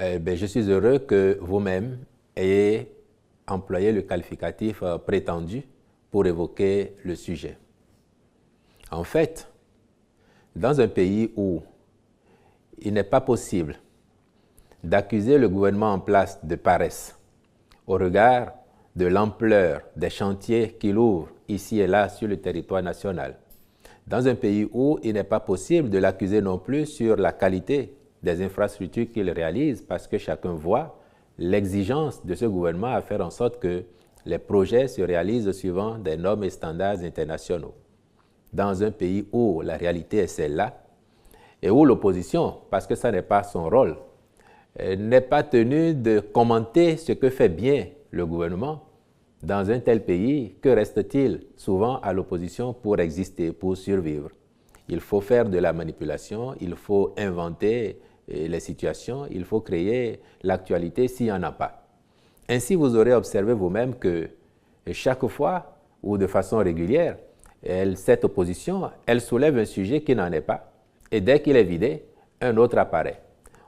Je suis heureux que vous-même ayez employé le qualificatif prétendu pour évoquer le sujet. En fait, dans un pays où il n'est pas possible d'accuser le gouvernement en place de paresse au regard de l'ampleur des chantiers qu'il ouvre ici et là sur le territoire national, dans un pays où il n'est pas possible de l'accuser non plus sur la qualité des infrastructures qu'il réalise, parce que chacun voit l'exigence de ce gouvernement à faire en sorte que les projets se réalisent suivant des normes et standards internationaux. Dans un pays où la réalité est celle-là, et où l'opposition, parce que ça n'est pas son rôle, n'est pas tenue de commenter ce que fait bien le gouvernement, dans un tel pays, que reste-t-il souvent à l'opposition pour exister, pour survivre? Il faut faire de la manipulation, il faut inventer les situations, il faut créer l'actualité s'il n'y en a pas. Ainsi, vous aurez observé vous-même que chaque fois, ou de façon régulière, cette opposition, elle soulève un sujet qui n'en est pas. Et dès qu'il est vidé, un autre apparaît.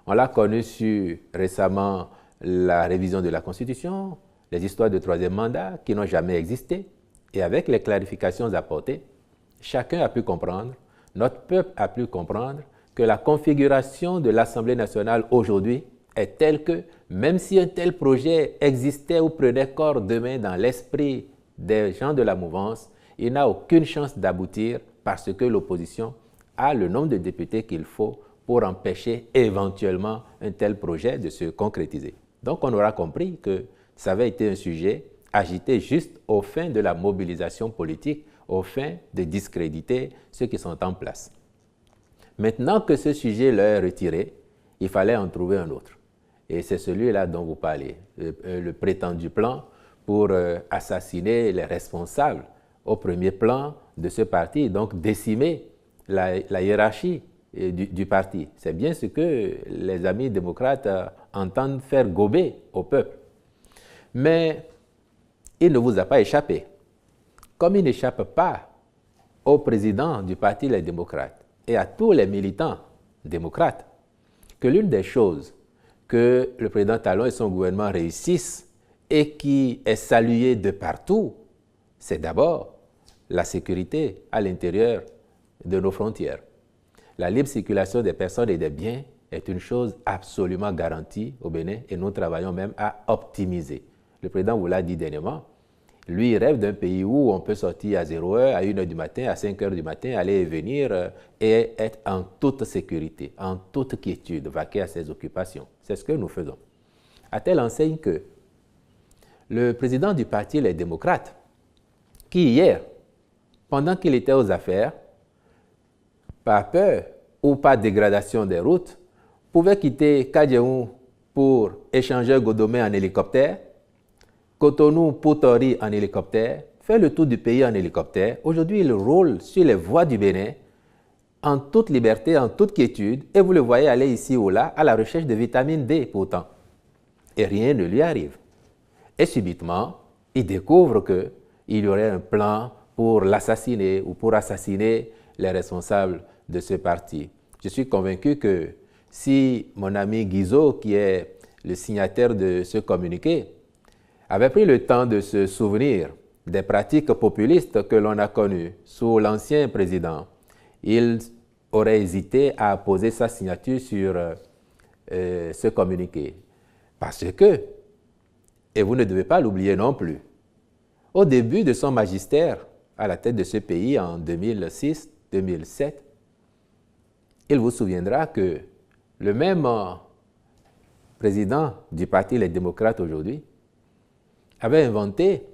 On l'a connu sur récemment la révision de la Constitution, les histoires de troisième mandat qui n'ont jamais existé. Et avec les clarifications apportées, chacun a pu comprendre, notre peuple a pu comprendre que la configuration de l'Assemblée nationale aujourd'hui est telle que, même si un tel projet existait ou prenait corps demain dans l'esprit des gens de la mouvance, il n'a aucune chance d'aboutir parce que l'opposition a le nombre de députés qu'il faut pour empêcher éventuellement un tel projet de se concrétiser. Donc on aura compris que ça avait été un sujet agité juste aux fins de la mobilisation politique, aux fins de discréditer ceux qui sont en place. Maintenant que ce sujet leur est retiré, il fallait en trouver un autre. Et c'est celui-là dont vous parlez, le prétendu plan pour assassiner les responsables au premier plan de ce parti, donc décimer la hiérarchie du parti. C'est bien ce que les amis démocrates entendent faire gober au peuple. Mais il ne vous a pas échappé. Comme il n'échappe pas au président du Parti Les Démocrates et à tous les militants démocrates, que l'une des choses que le président Talon et son gouvernement réussissent et qui est saluée de partout, c'est d'abord la sécurité à l'intérieur de nos frontières. La libre circulation des personnes et des biens est une chose absolument garantie au Bénin et nous travaillons même à optimiser. Le président vous l'a dit dernièrement, lui il rêve d'un pays où on peut sortir à 0h, à 1h du matin, à 5h du matin, aller et venir et être en toute sécurité, en toute quiétude, vaquer à ses occupations. C'est ce que nous faisons. À telle enseigne que le président du parti Les Démocrates, qui hier, pendant qu'il était aux affaires, par peur ou par dégradation des routes, pouvait quitter Kadjeou pour échanger Godomé en hélicoptère, Cotonou pour Tori en hélicoptère, faire le tour du pays en hélicoptère. Aujourd'hui, il roule sur les voies du Bénin en toute liberté, en toute quiétude, et vous le voyez aller ici ou là à la recherche de vitamine D pourtant. Et rien ne lui arrive. Et subitement, il découvre qu'il y aurait un plan pour l'assassiner ou pour assassiner les responsables de ce parti. Je suis convaincu que si mon ami Guizot, qui est le signataire de ce communiqué, avait pris le temps de se souvenir des pratiques populistes que l'on a connues sous l'ancien président, il aurait hésité à poser sa signature sur ce communiqué. Parce que, et vous ne devez pas l'oublier non plus, au début de son magistère à la tête de ce pays en 2006-2007, il vous souviendra que le même président du Parti Les Démocrates aujourd'hui avait inventé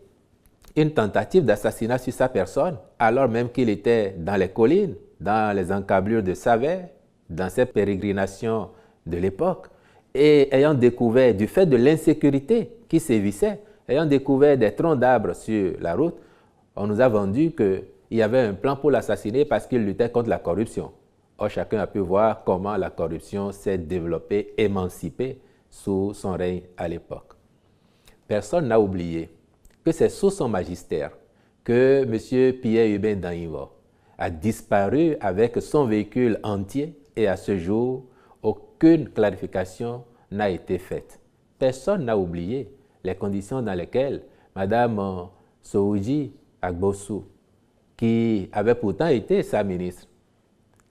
une tentative d'assassinat sur sa personne, alors même qu'il était dans les collines, dans les encablures de Savès, dans ses pérégrinations de l'époque, et ayant découvert, du fait de l'insécurité qui sévissait, ayant découvert des troncs d'arbres sur la route, on nous a vendu qu'il y avait un plan pour l'assassiner parce qu'il luttait contre la corruption. Or, chacun a pu voir comment la corruption s'est développée, émancipée sous son règne à l'époque. Personne n'a oublié que c'est sous son magistère que M. Pierre-Hubert Danhivo a disparu avec son véhicule entier et à ce jour, aucune clarification n'a été faite. Personne n'a oublié les conditions dans lesquelles Mme Sohouji Agbossou, qui avait pourtant été sa ministre,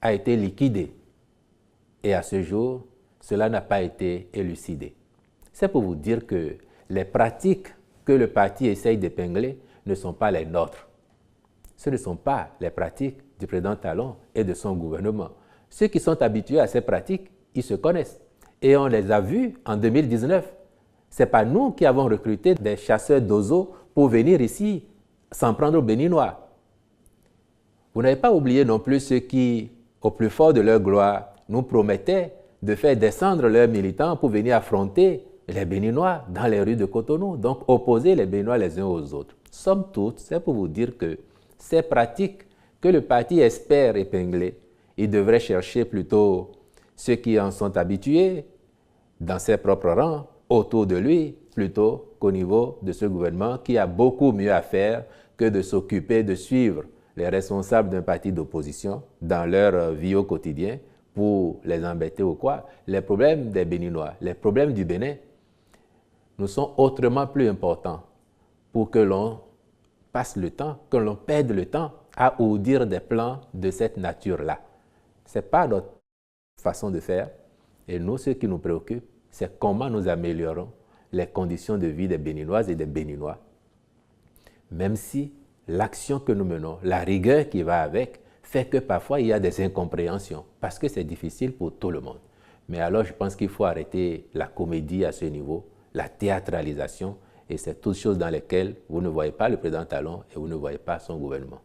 a été liquidée. Et à ce jour, cela n'a pas été élucidé. C'est pour vous dire que les pratiques que le parti essaye d'épingler ne sont pas les nôtres. Ce ne sont pas les pratiques du président Talon et de son gouvernement. Ceux qui sont habitués à ces pratiques, ils se connaissent. Et on les a vus en 2019. Ce n'est pas nous qui avons recruté des chasseurs d'oiseaux pour venir ici s'en prendre aux Béninois. Vous n'avez pas oublié non plus ceux qui, au plus fort de leur gloire, nous promettaient de faire descendre leurs militants pour venir affronter les Béninois dans les rues de Cotonou, donc opposer les Béninois les uns aux autres. Somme toute, c'est pour vous dire que ces pratiques que le parti espère épingler, il devrait chercher plutôt ceux qui en sont habitués dans ses propres rangs, autour de lui, plutôt qu'au niveau de ce gouvernement qui a beaucoup mieux à faire que de s'occuper de suivre les responsables d'un parti d'opposition dans leur vie au quotidien pour les embêter ou quoi. Les problèmes des Béninois, les problèmes du Bénin nous sont autrement plus importants pour que l'on passe le temps, que l'on perde le temps à ourdir des plans de cette nature-là. Ce n'est pas notre façon de faire. Et nous, ce qui nous préoccupe, c'est comment nous améliorons les conditions de vie des Béninoises et des Béninois. Même si l'action que nous menons, la rigueur qui va avec, fait que parfois il y a des incompréhensions, parce que c'est difficile pour tout le monde. Mais alors je pense qu'il faut arrêter la comédie à ce niveau, la théâtralisation, et c'est toutes choses dans lesquelles vous ne voyez pas le président Talon et vous ne voyez pas son gouvernement.